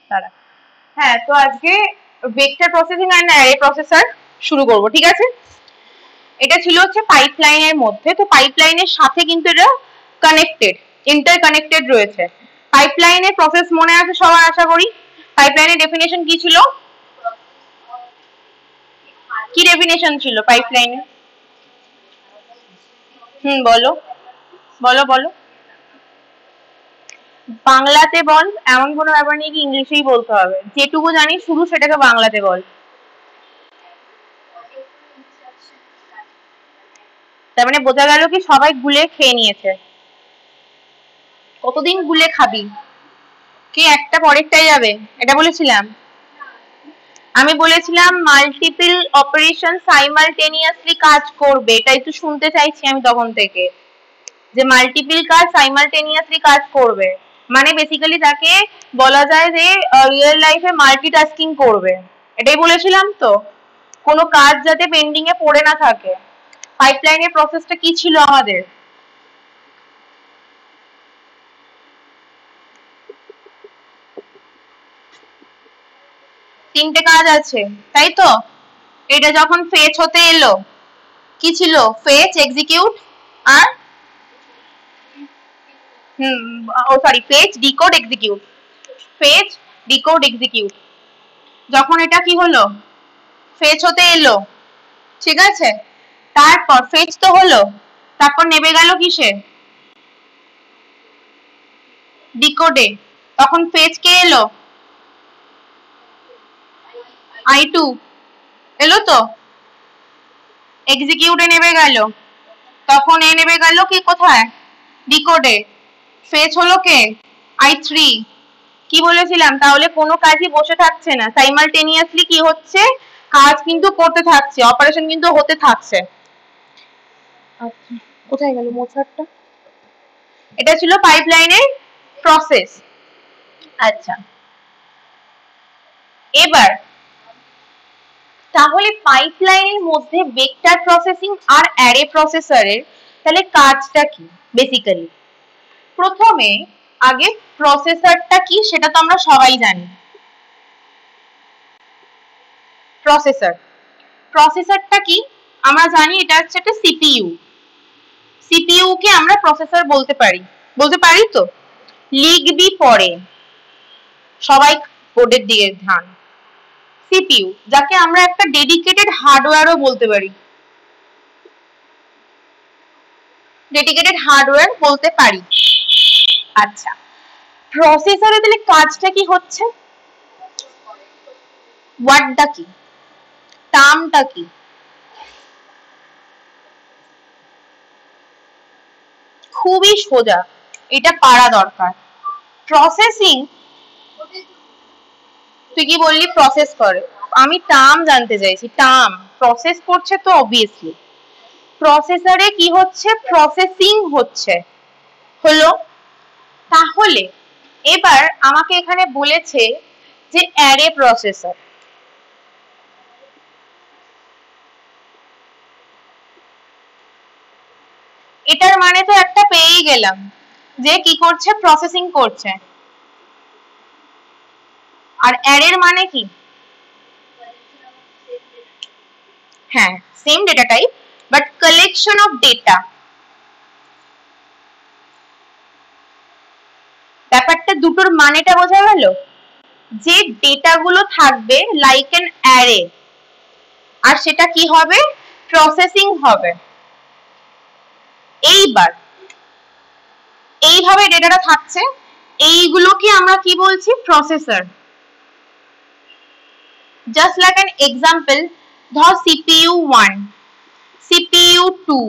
তারা হ্যাঁ, তো আজকে vector processing and array processor শুরু করব, ঠিক আছে? এটা ছিল হচ্ছে পাইপলাইনের মধ্যে, তো পাইপলাইনের সাথে কিন্তু এটা কানেক্টেড, ইন্টারকানেক্টেড রয়েছে। পাইপলাইনের প্রসেস মনে আছে সবার, আশা করি। পাইপলাইনের ডেফিনেশন কি ছিল? কি ডেফিনেশন ছিল পাইপলাইনের? বলো বলো বলো। বাংলাতে বল, এমন কোনো ব্যাপার নেই কি ইংলিশেই বলতে হবে, যেটুকু জানি শুধু সেটাকে বাংলাতে বল। তার মানে বোঝা গেল কি সবাই গুলে খেয়ে নিয়েছে। কতদিন গুলে খাবি? কি একটা পরেরটাই যাবে, এটা বলেছিলাম? আমি বলেছিলাম মাল্টিপল অপারেশন সাইমালটেনিয়াসলি কাজ করবে, এটাই তো শুনতে চাইছি আমি তখন থেকে, যে মাল্টিপল কাজ সাইমালটেনিয়াসলি কাজ করবে, মানে বেসিক্যালি তাকে বলা যায় যে রিয়েল লাইফে মাল্টিটাস্কিং করবে, এটাই বলেছিলাম তো। কোনো কাজ যাতে পেন্ডিং এ পড়ে না থাকে। পাইপলাইনের প্রসেসটা কি ছিল আমাদের? তিনটে কাজ আছে, তাই তো? এটা যখন ফেচ হতে এলো, কি ছিল? ফেচ, এক্সিকিউট আর fetch, decode, execute. Fetch, decode, execute. যখন এটা কি হলো, ফেচ হতে এলো, ঠিক আছে, তারপর ফেচ তো হলো, তারপর নেমে গেল কিসে? ডিকোডে। তখন ফেচ কে এলো? I2 এলো তো। এক্সিকিউটে নেমে গেল, তখন এ নেমে গেল কি কোথায়? ডিকোডে। ফেচ হলো কে? I3। কি বলেছিলাম তাহলে? কোনো কাজই বসে থাকছে না, সাইমালটেনিয়াসলি কি হচ্ছে? কাজ কিন্তু করতে থাকছে, অপারেশন কিন্তু হতে থাকছে। আচ্ছা, কোথায় গেল মোছারটা? এটা ছিল পাইপলাইনের প্রসেস। আচ্ছা, এবার তাহলে পাইপলাইনের মধ্যে ভেক্টর প্রসেসিং আর অ্যারে প্রসেসরের তাহলে কাজটা কি বেসিক্যালি? প্রথমে আগে প্রসেসরটা কি সেটা তো আমরা সবাই জানি। প্রসেসরটা কি আমরা জানি, এটা হচ্ছে একটা সিপিইউ। সিপিইউ কে আমরা প্রসেসর বলতে পারি তো। লিখবি পরে, সবাই বোর্ডের দিকে ধ্যান। সিপিইউ, যাকে আমরা একটা ডেডিকেটেড হার্ডওয়্যারও বলতে পারি, আচ্ছা, প্রসেসরে তাহলে কাজটা কি হচ্ছে? ওয়ার্ডটা কি, টার্মটা কি? খুবই সোজা, এটা পারা দরকার। প্রসেসিং, তুই কি বললি? প্রসেস করে, আমি টার্ম জানতে চাইছি। টার্ম প্রসেস করছে তো অবভিয়াসলি। প্রসেসরে কি হচ্ছে? প্রসেসিং হচ্ছে, হলো। তাহলে এবার আমাকে এখানে বলেছে যে অ্যারে প্রসেসর। এটার মানে তো একটা পেয়েই গেলাম, যে কি করছে? প্রসেসিং করছে। আর অ্যারের মানে কি? হ্যাঁ, same data type but collection of data. ব্যাপারটা দুটোর মানেটা বোঝা গেল? যে ডেটাগুলো থাকবে লাইক অ্যান অ্যারে, আর সেটা কি হবে? প্রসেসিং হবে। এইবার এইভাবে ডেটাটা থাকছে, এইগুলোকে আমরা কি বলছি? Processor. Just like an example, ধর CPU 1, CPU 2,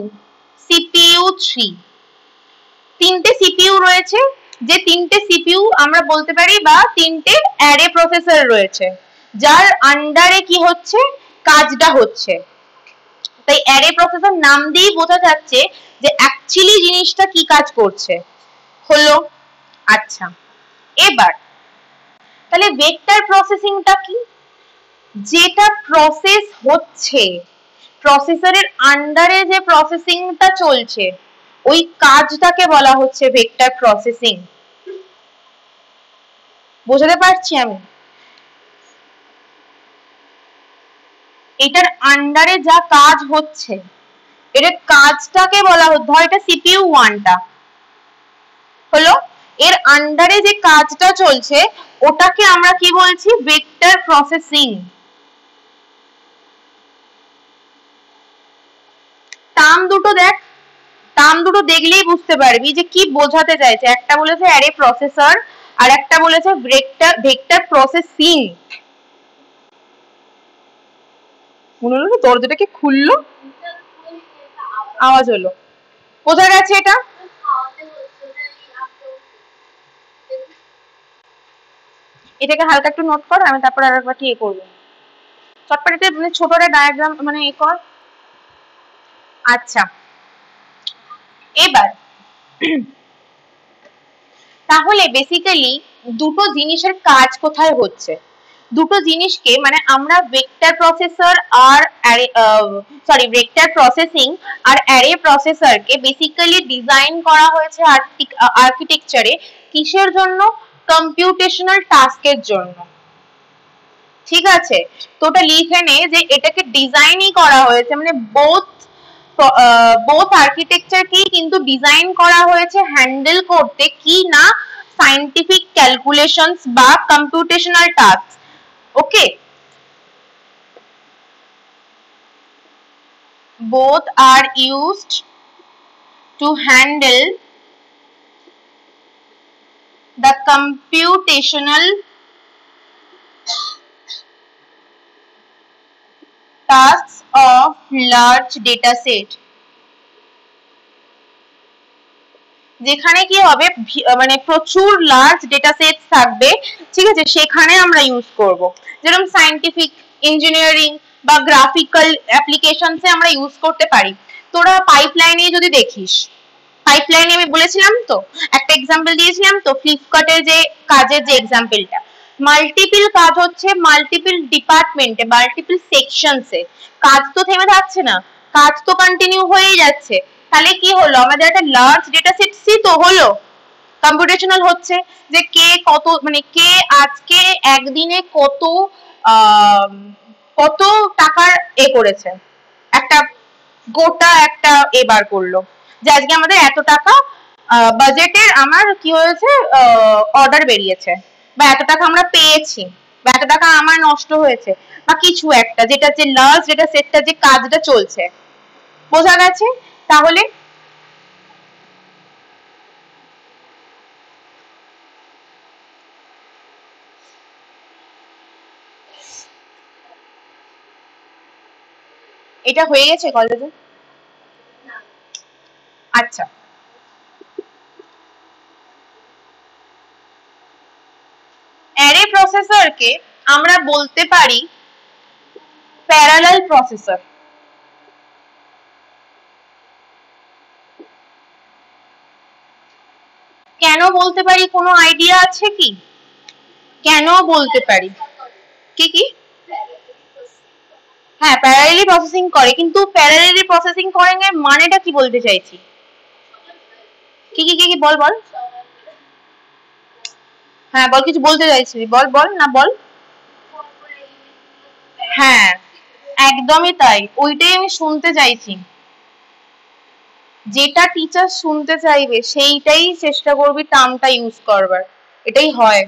CPU 3, তিনটে সিপিইউ রয়েছে, যে তিনটে সিপিইউ আমরা বলতে পারি, বা তিনটে অ্যারে প্রসেসর রয়েছে, যার আন্ডারে কি হচ্ছে? কাজটা হচ্ছে। তাই অ্যারে প্রসেসর নাম দিয়েই বোঝা যাচ্ছে যে অ্যাকচুয়ালি জিনিসটা কি কাজ করছে, হলো। আচ্ছা, এবার তাহলে ভেক্টর প্রসেসিংটা কি? যেটা প্রসেস হচ্ছে, প্রসেসরের আন্ডারে যে প্রসেসিংটা চলছে, ওই কাজটাকে বলা হচ্ছে ভেক্টর প্রসেসিং। বোঝাতে পারছি আমি? এটার আন্ডারে যা কাজ হচ্ছে, এর কাজটাকে বলা হচ্ছে, ধর এটা CPU 1 টা হলো, এর আন্ডারে যে কাজটা চলছে ওটাকে আমরা কি বলছি? Vector processing. টার্ম দুটো দেখ, টার্ম দুটো দেখলেই বুঝতে পারবি যে কি বোঝাতে চাইছে। একটা বলেছে অ্যারে প্রসেসর আর একটা বলেছে ভেক্টর প্রসেসিং। মনে হলো দরজাটা কি খুললো, আওয়াজ হলো। কোথায় গেছে এটা? এটাকে হালকা একটু নোট কর, আমি তারপর আরেকবার কি করবো। চটপটাতে মানে ছোটটা ডায়াগ্রাম মানে এ কর। আচ্ছা, এবার তাহলে বেসিক্যালি দুটো জিনিসের কাজ কোথায় হচ্ছে, দুটো জিনিসকে মানে আমরা ভেক্টর প্রসেসর আর ভেক্টর প্রসেসিং আর অ্যারে প্রসেসরকে বেসিক্যালি ডিজাইন করা হয়েছে আর্কিটেকচারে কিসের জন্য? কম্পিউটেশনাল টাস্কের জন্য। ঠিক আছে, তো ওটা লিখে নে যে এটাকে ডিজাইনই করা হয়েছে, মানে বোথ আর্কিটেকচারকেই কিন্তু ডিজাইন করা হয়েছে হ্যান্ডেল করতে কি না সায়েন্টিফিক ক্যালকুলেশনস বা computational task. Okay, both are used to handle the computational tasks of large data set। যেখানে কি হবে মানে প্রচুর লার্জ ডেটা সেট থাকবে, ঠিক আছে, সেখানে আমরা ইউজ করব। যেরকম সায়েন্টিফিক, ইঞ্জিনিয়ারিং বা গ্রাফিক্যাল অ্যাপ্লিকেশনসে আমরা ইউজ করতে পারি। তোরা পাইপলাইনে যদি দেখিস, পাইপলাইনে আমি বলেছিলাম তো, একটা এক্সাম্পল দিয়েছিলাম তো ফ্লিপকার্টের যে কাজের যে এক্সাম্পলটা, মাল্টিপল কাজ হচ্ছে মাল্টিপল ডিপার্টমেন্টে, মাল্টিপল সেকশনসে, কাজ তো থেমে থাকছে না, কাজ তো কন্টিনিউ হয়েই যাচ্ছে। তাহলে কি হলো, আমাদের একটা লার্জ ডেটা সেট সি তো হলো, কম্পিউটেশনাল হচ্ছে যে কে কত মানে কে আজকে একদিনে কত কত টাকার এ করেছে, একটা গোটা একটা এবার করলো যে আজকে আমাদের এত টাকা বাজেটের আমার কি হয়েছে অর্ডার বেরিয়েছে, বা এত টাকা আমরা পেয়েছি, বা এত টাকা আমার নষ্ট হয়েছে, বা কিছু একটা যেটা যে লার্জ ডেটা সেটটা যে কাজটা চলছে। বোঝা গেছে? তাহলে এটা হয়ে গেছে কলেজে? আচ্ছা, অ্যারে প্রসেসরকে আমরা বলতে পারি প্যারালাল প্রসেসর। কেন বলতে পারি, কোনো আইডিয়া আছে কি? কেন বলতে পারি? কি কি? হ্যাঁ, প্যারালালি প্রসেসিং করে, কিন্তু প্যারালালি প্রসেসিং করেন এর মানেটা কি বলতে চাইছি? কি কি কি কি বল বল। হ্যাঁ বল, কিছু বলতে চাইছিস, বল বল না বল। হ্যাঁ একদমই তাই, ওইটাই আমি শুনতে চাইছি। যেটা টিচার শুনতে চাইবে সেইটাই চেষ্টা করবি টার্মটা ইউজ করবার, এটাই হয়।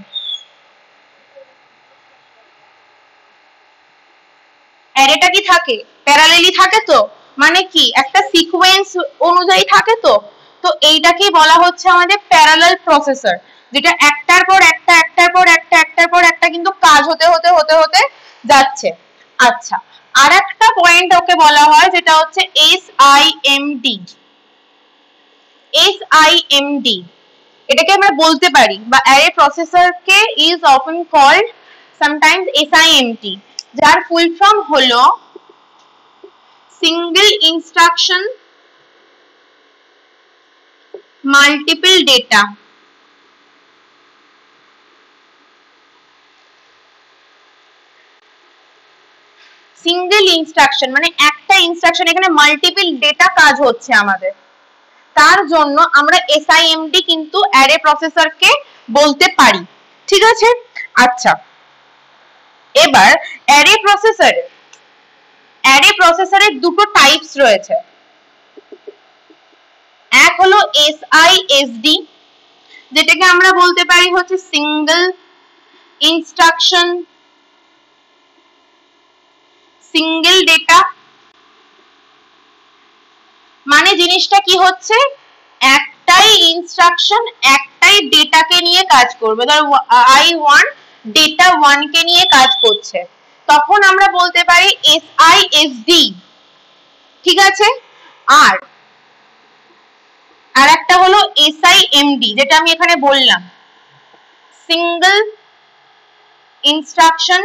অ্যারেটা কি থাকে? প্যারালালি থাকে তো, মানে কি একটা সিকোয়েন্স অনুযায়ী থাকে তো। তো এইটাকেই বলা হচ্ছে আমাদের প্যারালাল প্রসেসর, যেটা একটার পর একটা একটার পর একটা একটার পর একটা কিন্তু কাজ হতে হতে হতে হতে যাচ্ছে। আচ্ছা, আর একটা পয়েন্ট ওকে বলা হয় যেটা হচ্ছে SIMD। SIMD এটাকে আমরা বলতে পারি, বা অ্যারে প্রসেসরকে is often called sometimes SIMD, যার ফুল ফর্ম হলো single instruction multiple data. Single instruction মানে একটা ইনস্ট্রাকশন, এখানে মাল্টিপল ডেটা কাজ হচ্ছে আমাদের, তার জন্য আমরা SIMD কিন্তু অ্যারে প্রসেসরকে বলতে পারি। ঠিক আছে, আচ্ছা, এবার অ্যারে প্রসেসরের দুটো টাইপস রয়েছে। এক হলো এসআইএসডি, যেটাকে আমরা বলতে পারি হচ্ছে সিঙ্গেল ইনস্ট্রাকশন সিঙ্গেল ডেটা। মানে জিনিসটা কি হচ্ছে, একটাই ইনস্ট্রাকশন একটাই ডেটাকে নিয়ে কাজ করবে। ধর I1 ডেটা 1 কে নিয়ে কাজ করছে, তখন আমরা বলতে পারি এসআইএসডি। ঠিক আছে, আর একটা হলো এসআইএমডি, যেটা আমি এখানে বললাম, সিঙ্গেল ইনস্ট্রাকশন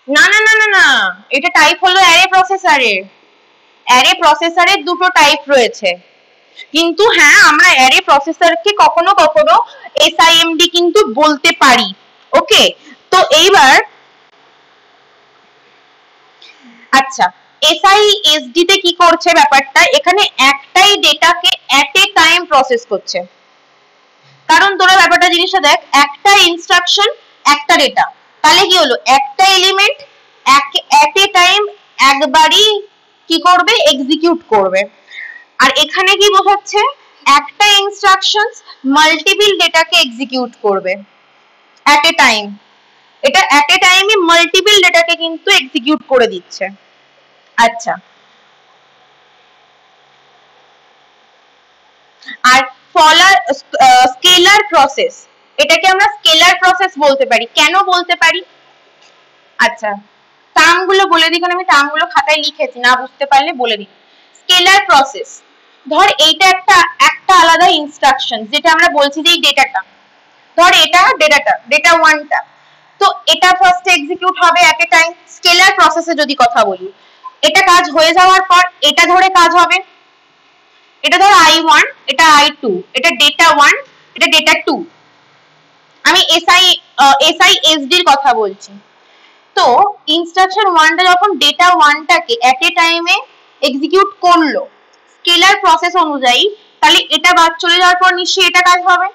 না না না না না, এটা টাইপ হলো অ্যারে প্রসেসরের দুটো টাইপ রয়েছে। কিন্তু হ্যাঁ, আমরা অ্যারে প্রসেসরকে কখনো কখনো এসআইএমডি কিন্তু বলতে পারি। ওকে, তো এইবার আচ্ছা, এসআইএসডি তে কি করছে ব্যাপারটা, এখানে একটাই ডেটাকে এট এ টাইম প্রসেস করছে। কারণ তোরা ব্যাপারটা জিনিসটা দেখ, একটা ইনস্ট্রাকশন একটা ডেটা, তাহলে কি হলো, একটা এলিমেন্ট এট এ টাইম একবারই কি করবে, এক্সিকিউট করবে। আর এখানে কি বোঝাচ্ছে, একটা ইনস্ট্রাকশন মাল্টিপল ডেটাকে এক্সিকিউট করবে এট এ টাইম। এটা এট এ টাইমে মাল্টিপল ডেটাকে কিন্তু এক্সিকিউট করে দিচ্ছে। আচ্ছা, আর স্কেলার প্রসেস, এটাকে আমরা স্কেলার প্রসেস বলতে পারি। কেন বলতে পারি, আচ্ছা টার্মগুলো বলে দিই, কারণ আমি টার্মগুলো খাতায় লিখেছি, না বুঝতে পারলে বলে দিই। স্কেলার প্রসেস, ধর এইটা একটা আলাদা ইনস্ট্রাকশন, যেটা আমরা বলছি যে এই ডেটাটা, ধর এটা ডেটা 1টা, তো এটা ফার্স্ট এক্সিকিউট হবে এট এ টাইম। স্কেলার প্রসেসে যদি কথা বলি, এটা কাজ হয়ে যাওয়ার পর এটা ধরে কাজ হবে, এটা ধর I1, এটা I2, এটা ডেটা 1, এটা ডেটা 2। আমি এসআইএসডি এর কথা বলছি। তো ইনস্ট্রাকশন 1টা যখন ডেটা 1টাকে এট এ টাইমে এক্সিকিউট করলো স্কেলার প্রসেস অনুযায়ী, তাহলে এটা বাদ চলে যাওয়ার পর নিশ্চয়ই এটা কাজ হবে,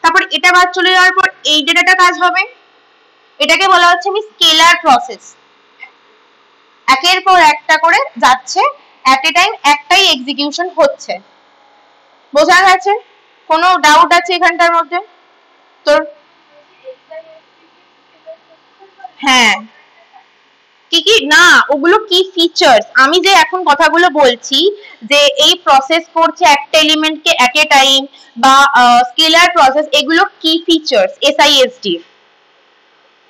তারপর এটা বাদ চলে যাওয়ার পর এই ডেটাটা কাজ হবে। এটাকে বলা হচ্ছে আমি স্কেলার প্রসেস, একের পর একটা করে যাচ্ছে, এট এ টাইম একটাই এক্সিকিউশন হচ্ছে। বোঝা গেছে? কোনো ডাউট আছে এখানটার মধ্যে তোর? হ্যাঁ, কি কি না, ওগুলো কি ফিচার্স, আমি যে এখন কথাগুলো বলছি, যে এই প্রসেস করছে একটা এলিমেন্টকে এট এ টাইম, বা স্কেলার প্রসেস, এগুলো কি ফিচার্স এসআইএসডি,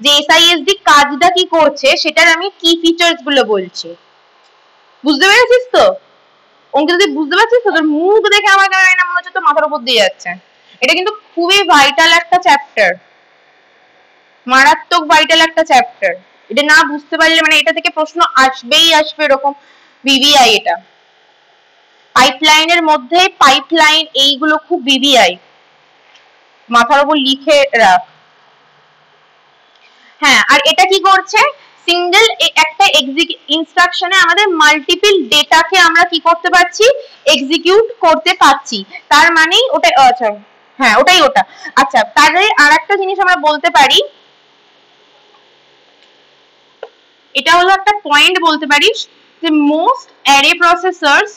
যে এসআইএসডি কাজটা কি করছে সেটার আমি কি ফিচার্স গুলো বলছি। বুঝতে পেরেছিস তো? অঙ্কিত তুই বুঝতে পারছিস তো? তোর মুখ দেখে আমার কেন না মনে হচ্ছে তো মাথার উপর দিয়ে যাচ্ছে। এটা কিন্তু খুবই ভাইটাল একটা চ্যাপ্টার, মারাত্মক ভাইটাল একটা চ্যাপ্টার। এটা না বুঝতে পারলে মানে এটা থেকে প্রশ্ন আসবেই আসবে, এরকম বিবিআই। এটা পাইপলাইনের মধ্যে পাইপলাইন, এইগুলো খুব বিবিআই, মাথার উপর লিখে রাখ। হ্যাঁ, আর এটা কি করছে, সিঙ্গেল একটা ইনস্ট্রাকশনে আমাদের মাল্টিপল ডেটাকে আমরা কি করতে পারছি, এক্সিকিউট করতে পারছি। তার মানেই ওটা, আচ্ছা হ্যাঁ ওটাই ওটা। আচ্ছা, তাহলে আর একটা জিনিস আমরা বলতে পারি, এটা হলো একটা পয়েন্ট বলতে পারিস, যে মোস্ট অ্যারে প্রসেসর্স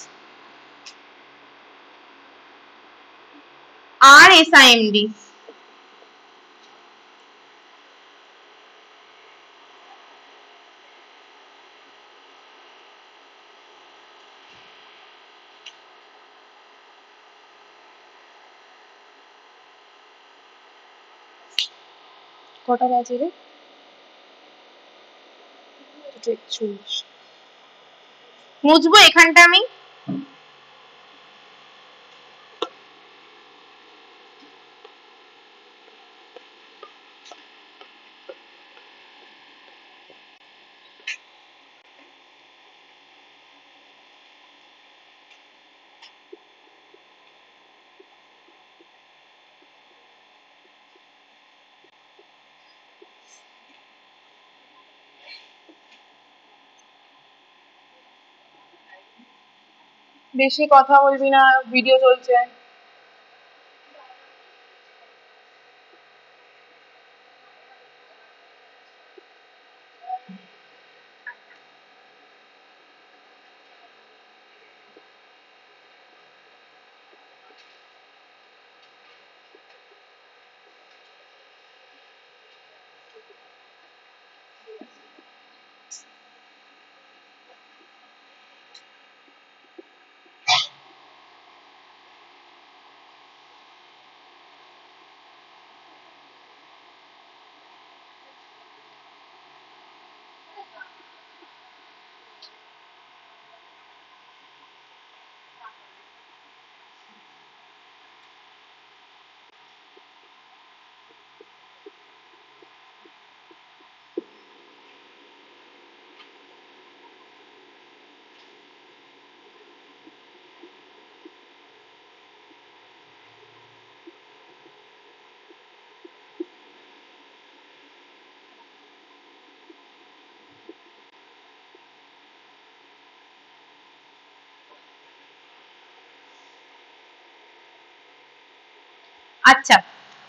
আর এসআইএমডি। কটা বাজে রে? 41। মুছবো এখানটা আমি। বেশি কথা বলবি না, ভিডিও চলছে। আচ্ছা,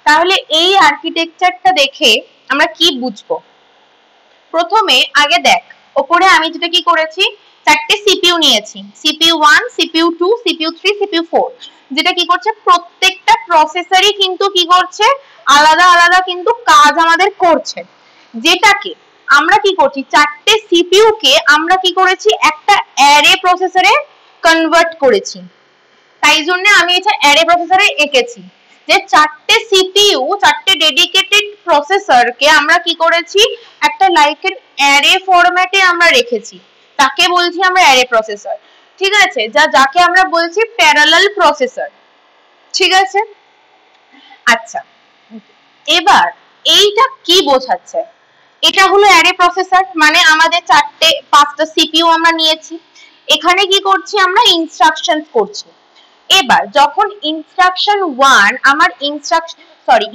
তাহলে এই আর্কিটেকচারটা দেখে আমরা কি বুঝবো? প্রথমে আগে দেখ, ওপরে আমি যেটা কি করেছি, চারটে সিপিইউ নিয়েছি, সিপিইউ 1, সিপিইউ 2, সিপিইউ 3, সিপিইউ 4, যেটা কি করছে, প্রত্যেকটা প্রসেসরই কিন্তু কি করছে, আলাদা আলাদা কিন্তু কাজ আমাদের করছে। যেটাকে আমরা কি করছি, চারটে সিপিইউ কে আমরা কি করেছি, একটা অ্যারে প্রসেসরে কনভার্ট করেছি। তাই জন্য আমি এটা অ্যারে প্রসেসরে এঁকেছি যে চারটে সিপিইউ, চারটে ডেডিকেটেড প্রসেসরকে আমরা কি করেছি, একটা লাইক এন অ্যারে ফরম্যাটে আমরা রেখেছি। তাকে বলছি আমরা অ্যারে প্রসেসর, ঠিক আছে, যাকে আমরা বলছি প্যারালাল প্রসেসর, ঠিক আছে। আচ্ছা, এবার এইটা কি বোঝাচ্ছে, এটা হলো অ্যারে প্রসেসর, মানে আমাদের চারটে পাঁচটা সিপিইউ আমরা নিয়েছি, এখানে কি করছি, আমরা ইনস্ট্রাকশন করছি। এবার যখন ইনস্ট্রাকশন 1 আমার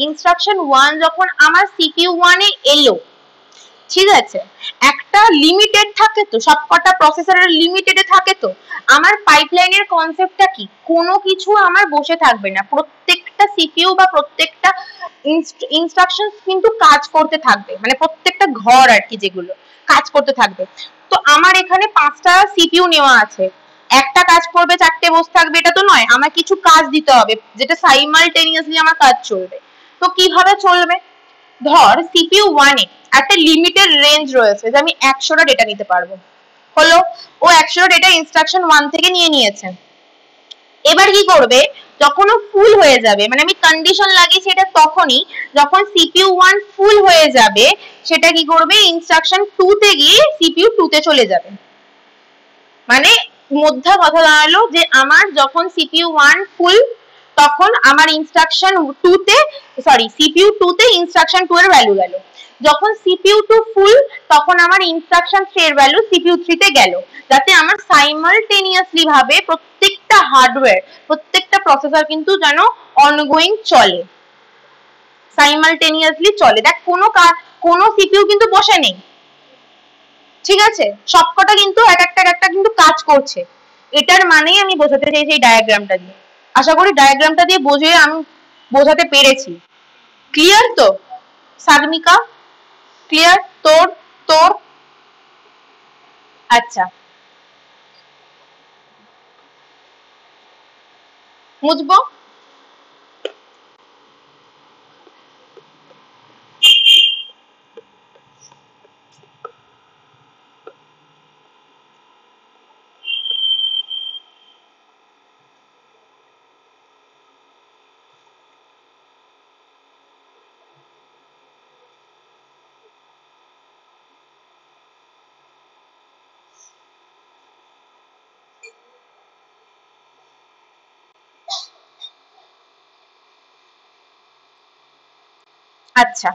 ইনস্ট্রাকশন 1 যখন আমার সিপিইউ 1 এ এলো, ঠিক আছে, একটা লিমিটেড থাকে তো, সবকটা প্রসেসরের লিমিটেডে থাকে তো। আমার পাইপলাইনের কনসেপ্টটা কি, কোনো কিছু আমার বসে থাকবে না, প্রত্যেকটা সিপিইউ বা প্রত্যেকটা ইনস্ট্রাকশন কিন্তু কাজ করতে থাকবে, মানে প্রত্যেকটা ঘর আর কি যেগুলো কাজ করতে থাকবে। তো আমার এখানে 5টা সিপিইউ নেওয়া আছে, একটা কাজ করবে চারটে বসে থাকবে এটা তো নয়, আমার কিছু কাজ দিতে হবে যেটা সাইমালটেনিয়াসলি আমার কাজ চলবে। তো কিভাবে চলবে, ধর সিপিইউ 1 এ একটা লিমিটেড রেঞ্জ রয়েছে যে আমি 100টা ডেটা নিতে পারবো, হলো, ও 100টা ডেটা ইনস্ট্রাকশন 1 থেকে নিয়ে নিয়েছে। এবার কি করবে, যখন ও ফুল হয়ে যাবে, মানে আমি কন্ডিশন লাগিয়েছি এটা তখনই যখন সিপিইউ 1 ফুল হয়ে যাবে, সেটা কি করবে, ইনস্ট্রাকশন 2 তে গিয়ে সিপিইউ 2 তে চলে যাবে। মানে মধ্যে কথা দাঁড়ালো যে আমার যখন সিপিইউ 1 ফুল, তখন আমার ইনস্ট্রাকশন 2 তে সিপিইউ 2 তে ইনস্ট্রাকশন 2 এর ভ্যালু গেল, যখন সিপিইউ 2 ফুল তখন আমার ইনস্ট্রাকশন 3 এর ভ্যালু সিপিইউ 3 তে গেল, যাতে আমার সাইমালটেনিয়াসলি ভাবে প্রত্যেকটা হার্ডওয়্যার, প্রত্যেকটা প্রসেসর কিন্তু যেন অনগোয়িং চলে, সাইমালটেনিয়াসলি চলে। দেখ কোনো সিপিইউ কিন্তু বসে নেই, ঠিক আছে, সবকটা কিন্তু এক একটা কিন্তু কাজ করছে। এটার মানেই আমি বোঝাতে চাইছি এই ডায়াগ্রামটা দিয়ে। আশা করি ডায়াগ্রামটা দিয়ে আমি বোঝাতে পেরেছি। ক্লিয়ার তো সাগনিকা? ক্লিয়ার তোর? তোর আচ্ছা, মুছবো। আচ্ছা,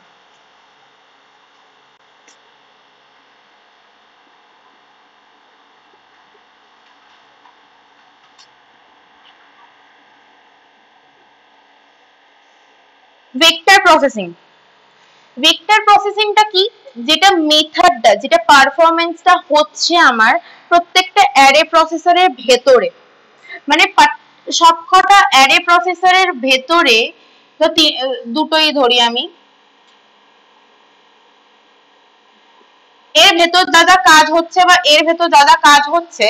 ভেক্টর প্রসেসিং। ভেক্টর প্রসেসিংটা কি, যেটা মেথডটা, যেটা পারফরম্যান্সটা হচ্ছে আমার প্রত্যেকটা অ্যারে প্রসেসরের ভেতরে, মানে সবকটা অ্যারে প্রসেসরের ভেতরে তো দুটোই ধরি আমি, এর ভেতর যা কাজ হচ্ছে বা এর ভেতর যা কাজ হচ্ছে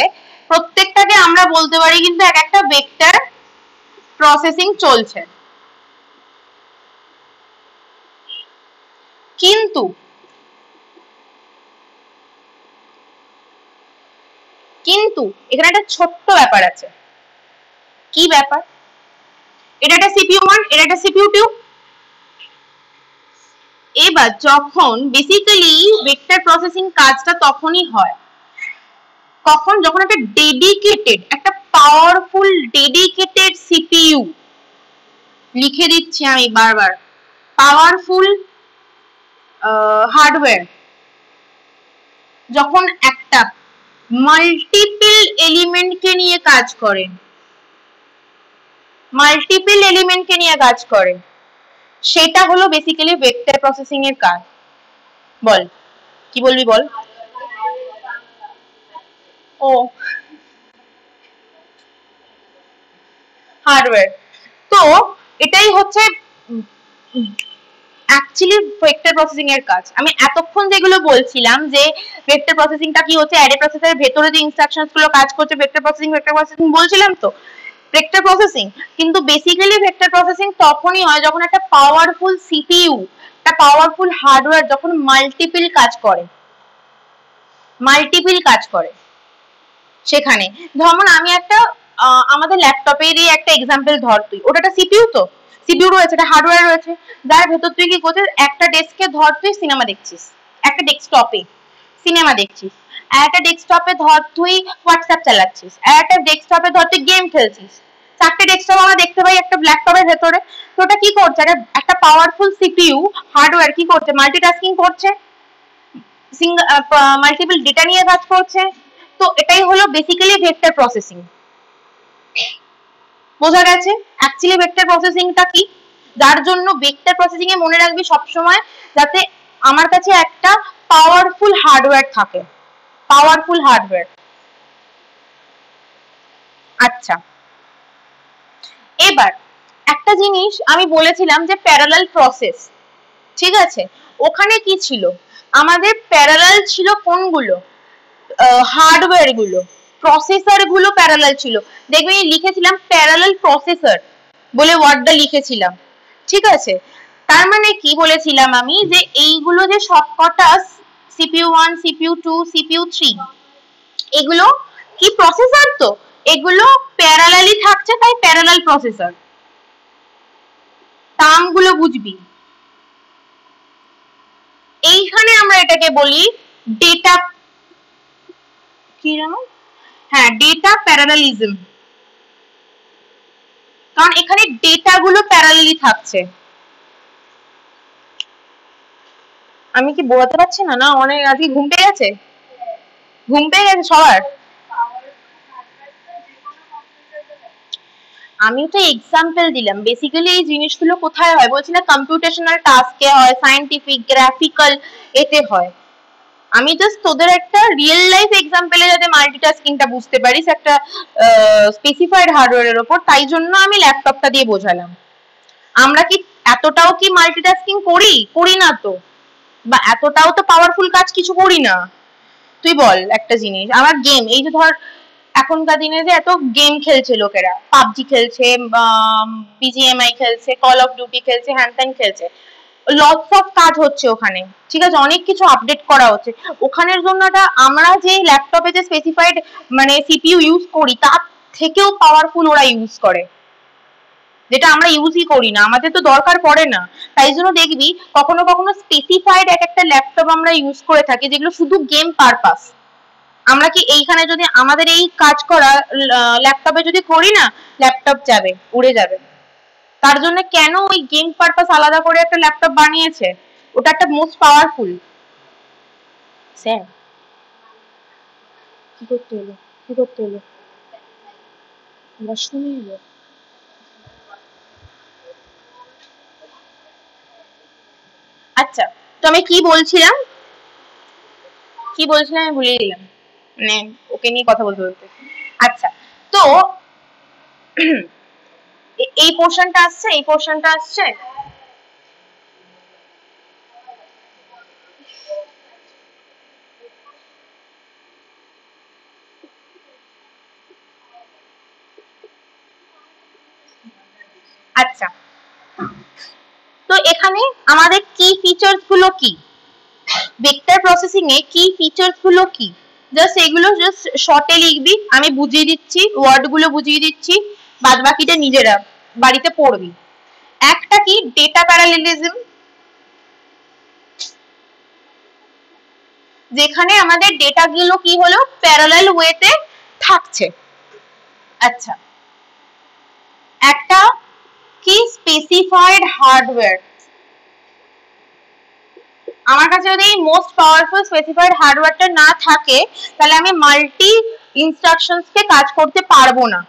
প্রত্যেকটাকে আমরা বলতে পারি কিন্তু এক একটা ভেক্টর প্রসেসিং চলছে। কিন্তু এখানে একটা ছোট্ট ব্যাপার আছে। কি ব্যাপার? এটা একটা CPU 1, এটা একটা CPU 2। এবার যখন বেসিক্যালি ভেক্টর প্রসেসিং কাজটা তখনই হয় কখন, যখন একটা ডেডিকেটেড, একটা পাওয়ারফুল ডেডিকেটেড CPU, লিখে দিচ্ছি আমি বারবার, পাওয়ারফুল হার্ডওয়্যার যখন একটা মাল্টিপল এলিমেন্টকে নিয়ে কাজ করে, সেটা হলো বেসিক্যালি ভেক্টর প্রসেসিং এর কাজ। বল কি বলবি বল। ও হার্ডওয়্যার, তো এটাই হচ্ছে অ্যাকচুয়ালি ভেক্টর প্রসেসিং এর কাজ। আমি এতক্ষণ যেগুলো বলছিলাম যে ভেক্টর প্রসেসিংটা কি হচ্ছে, অ্যারে প্রসেসরের ভেতরে যে ইনস্ট্রাকশনস গুলো কাজ করছে ভেক্টর প্রসেসিং বলছিলাম তো ভেক্টর প্রসেসিং। কিন্তু বেসিক্যালি ভেক্টর প্রসেসিং তখনই হয় যখন একটা পাওয়ারফুল সিপিইউ, একটা পাওয়ারফুল হার্ডওয়্যার যখন মাল্টিপল কাজ করে সেখানে। যেমন আমি একটা আমাদের ল্যাপটপেরই একটা এক্সাম্পল ধর, তুই ওটা একটা সিপিইউ, তো সিপিইউ রয়েছে, একটা হার্ডওয়্যার রয়েছে, যার ভেতর তুই কি করছিস, একটা ডেস্কে ধর তুই সিনেমা দেখছিস, একটা ডেস্কটপে সিনেমা দেখছিস, আর একটা ডেস্কটপে ধর তুই হোয়াটসঅ্যাপ চালাচ্ছিস, আর একটা ডেস্কটপে ধর তুই গেম খেলছিস। চারটে ডেস্কটপ আমরা দেখতে পাই একটা ল্যাপটপের ভেতরে। তো ওটা কি করছে, একটা পাওয়ারফুল সিপিইউ হার্ডওয়্যার কি করছে, মাল্টিটাস্কিং করছে, মাল্টিপল ডেটা নিয়ে কাজ করছে। তো এটাই হলো বেসিক্যালি ভেক্টর প্রসেসিং। বোঝা গেছে অ্যাকচুয়ালি ভেক্টর প্রসেসিংটা কি? যার জন্য ভেক্টর প্রসেসিং এ মনে রাখবি সবসময় যাতে আমার কাছে একটা পাওয়ারফুল হার্ডওয়্যার থাকে, পাওয়ারফুল হার্ডওয়্যার। আচ্ছা, এবার একটা জিনিস আমি বলেছিলাম যে প্যারালাল প্রসেস, ঠিক আছে? ওখানে কি ছিল, আমাদের প্যারালাল ছিল কোনগুলো, হার্ডওয়্যার গুলো, প্রসেসর গুলো প্যারালাল ছিল। দেখবে লিখেছিলাম প্যারালাল প্রসেসর বলে ওয়ার্ডটা লিখেছিলাম, ঠিক আছে? তার মানে কি বলেছিলাম আমি, যে এইগুলো যে সবকটা CPU 1, CPU 2, CPU 3 এগুলো কি প্রসেসর, তো এগুলো প্যারালালি থাকছে, তাই প্যারালাল প্রসেসর। টার্মগুলো বুঝবি। এইখানে আমরা এটাকে বলি ডেটা, কি জানো, হ্যাঁ ডেটা প্যারালালিজম, কারণ এখানে ডেটা গুলো প্যারালালি থাকছে। আমি কি বোঝাতে পারছি না? না অনেক আজকে ঘুম পেয়ে গেছে, ঘুম পেয়ে গেছে সবার। আমি তো এক্সাম্পল দিলাম, বেসিক্যালি এই জিনিসগুলো কোথায় হয় বলছি না, কম্পিউটেশনাল টাস্কে হয়, সায়েন্টিফিক গ্রাফিক্যাল এতে হয়। আমি জাস্ট তোদের একটা রিয়েল লাইফ এক্সাম্পলে যাতে মাল্টিটাস্কিংটা বুঝতে পারিস একটা স্পেসিফাইড হার্ডওয়্যারের উপর, তাই জন্য আমি ল্যাপটপটা দিয়ে বোঝালাম। আমরা কি এতটাও কি মাল্টিটাস্কিং করি না তো, বা এতটাও তো পাওয়ারফুল কাজ কিছু করি না। তুই বল একটা জিনিস, আমার গেম, এই যে ধর এখনকার দিনে যে এত গেম খেলছে লোকেরা, পাবজি খেলছে, বিজিএমআই খেলছে, কল অফ ডিউটি খেলছে, হ্যান ত্যান খেলছে, লটস অফ কাজ হচ্ছে ওখানে, ঠিক আছে, অনেক কিছু আপডেট করা হচ্ছে ওখানের জন্য। আমরা যে ল্যাপটপে যে স্পেসিফাইড মানে সিপিইউ ইউজ করি তার থেকেও পাওয়ারফুল ওরা ইউজ করে, যেটা আমরা ইউজই করি না, আমাদের তো দরকার পড়ে না। তাই জন্য দেখবি কখনো কখনো স্পেসিফাইড এক একটা ল্যাপটপ আমরা ইউজ করে থাকি যেগুলো শুধু গেম পারপাস। আমরা কি এইখানে যদি আমাদের এই কাজ করা ল্যাপটপে যদি করি না, ল্যাপটপ যাবে, উড়ে যাবে। তার জন্য কেন ওই গেম পারপাস আলাদা করে একটা ল্যাপটপ বানিয়েছে, ওটা একটা মোস্ট পাওয়ারফুল। স্যার কি করতে হলো আমরা শুনে এলো। আচ্ছা, তো আমি কি বলছিলাম আমি ভুলে গেলাম, মানে ওকে নিয়ে কথা বলতে। আচ্ছা, তো এই পোর্শনটা আসছে, এই পোর্শনটা আসছে। আচ্ছা, তো এখানে আমাদের কি ফিচার্স গুলো কি, ভেক্টর প্রসেসিং এ কি ফিচার্স গুলো কি, জাস্ট এগুলো জাস্ট শর্টে লিখবি, আমি বুঝিয়ে দিচ্ছি, ওয়ার্ড গুলো বুঝিয়ে দিচ্ছি, বাদ বাকিটা নিজেরা বাড়িতে পড়বি। একটা কি, ডেটা প্যারালেলিজম, যেখানে আমাদের ডেটা গুলো কি হলো প্যারালাল ওয়েতে থাকছে। আচ্ছা, একটা কি, স্পেসিফাইড হার্ডওয়্যার, আমার কাছে যদি মোস্ট পাওয়ারফুল স্পেসিফাইড হার্ডওয়্যারটা না থাকে তাহলে আমি মাল্টি ইনস্ট্রাকশনস কে কাজ করতে পারবো না,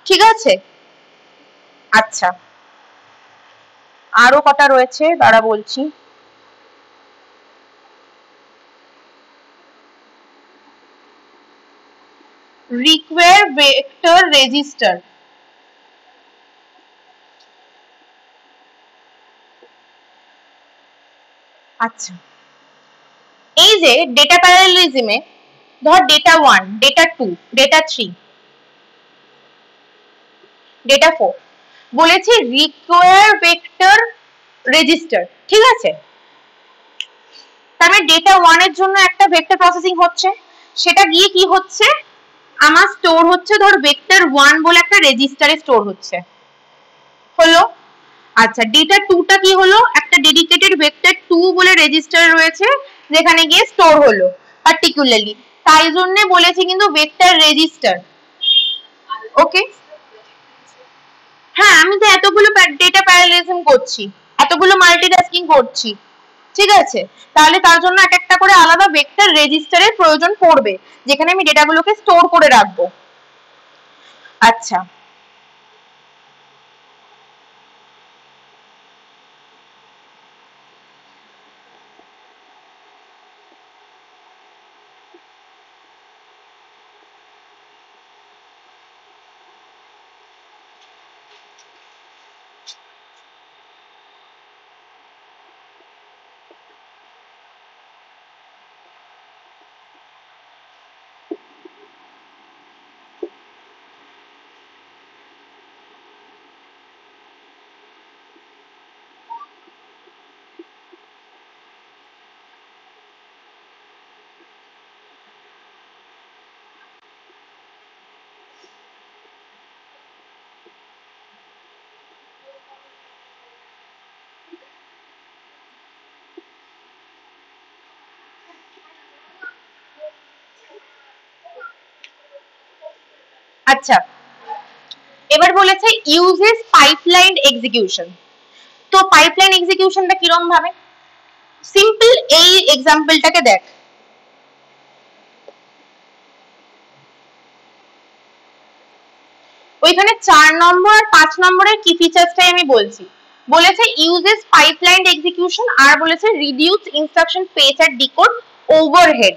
ঠিক আছে। আচ্ছা, আরো কটা রয়েছে দাঁড়া বলছি। রিকোয়ার ভেক্টর রেজিস্টার, আচ্ছা এই যে ডেটা প্যারালেলিজমে ধর ডেটা 1, ডেটা 2, ডেটা 3, ডেটা 4 বলেছে রিকোয়ার ভেক্টর রেজিস্টার, ঠিক আছে। তার মানে ডেটা 1 এর জন্য একটা ভেক্টর প্রসেসিং হচ্ছে, সেটা গিয়ে কি হচ্ছে আমার স্টোর হচ্ছে ধর ভেক্টর 1 বলে একটা রেজিস্টারে স্টোর হচ্ছে, হলো। আচ্ছা, ডেটা 2 টা কি হলো, একটা ডেডিকেটেড ভেক্টর 2 বলে রেজিস্টার রয়েছে যেখানে গিয়ে স্টোর হলো পার্টিকুলারলি, তাই জন্য বলেছি কিন্তু ভেক্টর রেজিস্টার, ওকে। হ্যাঁ, আমি তো এতগুলো ডেটা প্যারালেলিজম করছি, এতগুলো মাল্টিটাস্কিং করছি, ঠিক আছে, তাহলে তার জন্য এক একটা করে আলাদা ভেক্টর রেজিস্টারের প্রয়োজন পড়বে যেখানে আমি ডেটাগুলোকে স্টোর করে রাখবো। আচ্ছা, আচ্ছা এবার বলেছে ইউজেস পাইপলাইন এক্সিকিউশন। তো পাইপলাইন এক্সিকিউশনটা কিরকম ভাবে, সিম্পল এই এক্সাম্পলটাকে দেখ, ওইখানে 4 নম্বর আর 5 নম্বরের কি ফিচার্সটাই আমি বলছি। বলেছে ইউজেস পাইপলাইন এক্সিকিউশন আর বলেছে রিডিউস ইনস্ট্রাকশন পেজ আর ডিকোড ওভারহেড।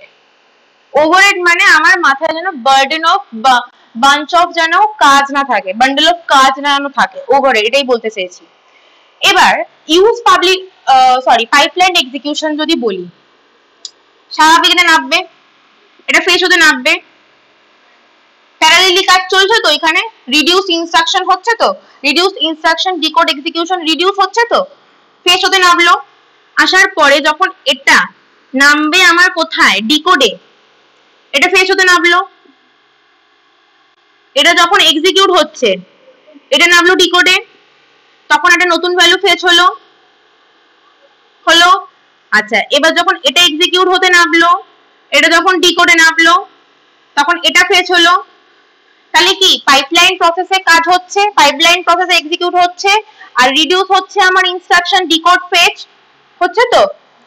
ওভারহেড মানে আমার মাথায় যেন বার্ডেন অফ বাঞ্চ অফ যেন কাজ না থাকে, বান্ডেল অফ কাজ না থাকে, ওভারহেড, এটাই বলতে চেয়েছি। এবার ইউজ পাবলিক পাইপলাইন এক্সিকিউশন যদি বলি, স্বাভাবিক এটা নামবে, এটা ফেস হতে নামবে, প্যারালেলি কাজ চলছে তো, এখানে রিডিউস ইনস্ট্রাকশন হচ্ছে তো, reduce instruction decode execution reduce হচ্ছে তো, ফেস হতে নামলো। আসার পরে যখন এটা নামবে আমার কোথায়, ডিকোডে, এটা ফেস হতে নামলো। এটা যখন এক্সিকিউট হচ্ছে এটা নামলো ডিকোডে, তখন একটা নতুন ভ্যালু ফেচ হলো, হলো। আচ্ছা, এবার যখন এটা এক্সিকিউট হতে নামলো, এটা যখন ডিকোডে নামলো, তখন এটা ফেচ হলো। তাহলে কি পাইপলাইন প্রসেসে কাজ হচ্ছে, পাইপলাইন প্রসেসে এক্সিকিউট হচ্ছে, আর রিডিউস হচ্ছে আমার ইনস্ট্রাকশন ডিকোড ফেচ হচ্ছে তো।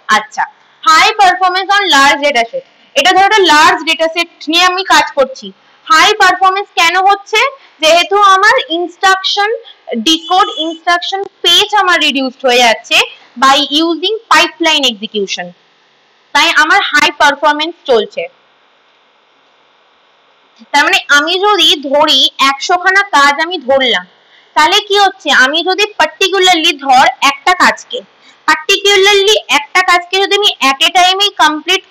আচ্ছা, high performance on large data set, এটা ধরো একটা লার্জ ডেটা সেট নিয়ে আমি কাজ করছি। হাই পারফরম্যান্স কেন হচ্ছে, যেহেতু আমার ইনস্ট্রাকশন ডিকোড ইনস্ট্রাকশন পেজ আমার রিডিউসড হয়ে যাচ্ছে বাই ইউজিং পাইপলাইন এক্সিকিউশন, তাই আমার হাই পারফরম্যান্স চলছে। তার মানে আমি যদি ধরি 100 খানা কাজ আমি ধরলাম, তাহলে কি হচ্ছে, আমি যদি পার্টিকুলারলি ধর একটা কাজকে যদি আমি এট এ টাইমে কমপ্লিট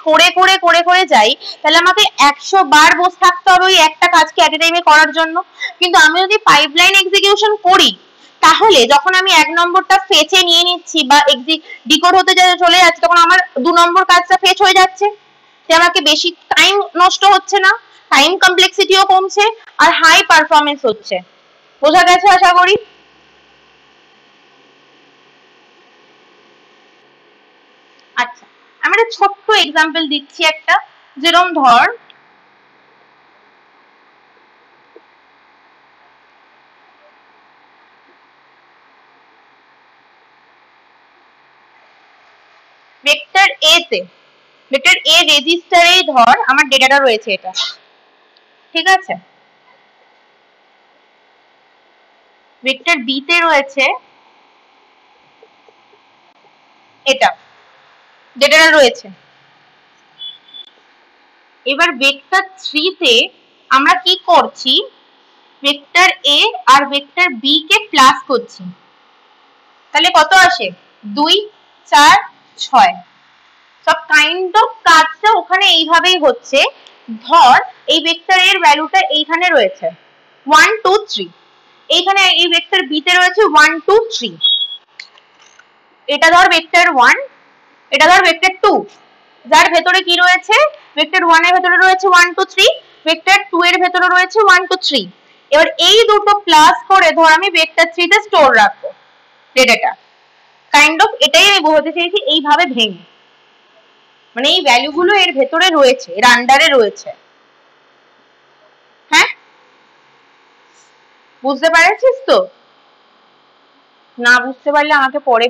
করে যাই, তাহলে আমাকে 100 বার বসে থাকতে হবে ওই একটা কাজকে এট এ টাইমে করার জন্য। কিন্তু আমি যদি পাইপলাইন এক্সিকিউশন করি, তাহলে যখন আমি 1 নম্বরটা ফেচে নিয়ে নিচ্ছি বা ডিকোড হতে চলে যাচ্ছে, তখন আমার 2 নম্বর কাজটা ফেচ হয়ে যাচ্ছে, যে আমাকে বেশি টাইম নষ্ট হচ্ছে না, টাইম কমপ্লেক্সিটিও কমছে, আর হাই পারফরমেন্স হচ্ছে। বোঝা গেছে আশা করি? আচ্ছা, আমি একটা ছোট্ট এক্সাম্পল দিচ্ছি একটা, যেরকম ধর ভেক্টর এ তে, ভেক্টর এ রেজিস্টারেই ধর আমার ডেটাটা রয়েছে এটা, ঠিক আছে? ভেক্টর বি তে রয়েছে এটা, ডেটাটা রয়েছে। এবার ভেক্টর 3 তে আমরা কি করছি, ভেক্টর এ আর ভেক্টর বি কে প্লাস করছি, তাহলে কত আসে? 2 4 6। সব কাইন্ড অফ কাজটা ওখানে এইভাবেই হচ্ছে। ধর এই ভেক্টর এর ভ্যালুটা এইখানে রয়েছে 1 2 3, এইখানে এই ভেক্টর বি তে রয়েছে 1 2 3। এটা ধর ভেক্টর 1, এটা ধর ভেক্টর 2, যার ভেতরে কি রয়েছে, ভেক্টর 1 এর ভেতরে রয়েছে 1 2 3, ভেক্টর 2 এর ভেতরে রয়েছে 1 2 3। এবার এই দুটো প্লাস করে ধর আমি ভেক্টর 3 তে স্টোর রাখবো ডেটাটা। কাইন্ড অফ এটাই আমি বোঝাতে চাইছি এইভাবে ভেঙে, মানে এই ভ্যালুগুলো এর ভেতরে রয়েছে, এর আন্ডারে রয়েছে। হ্যাঁ, বুঝতে পারছিস তো? না বুঝতে পারলে আমাকে পরে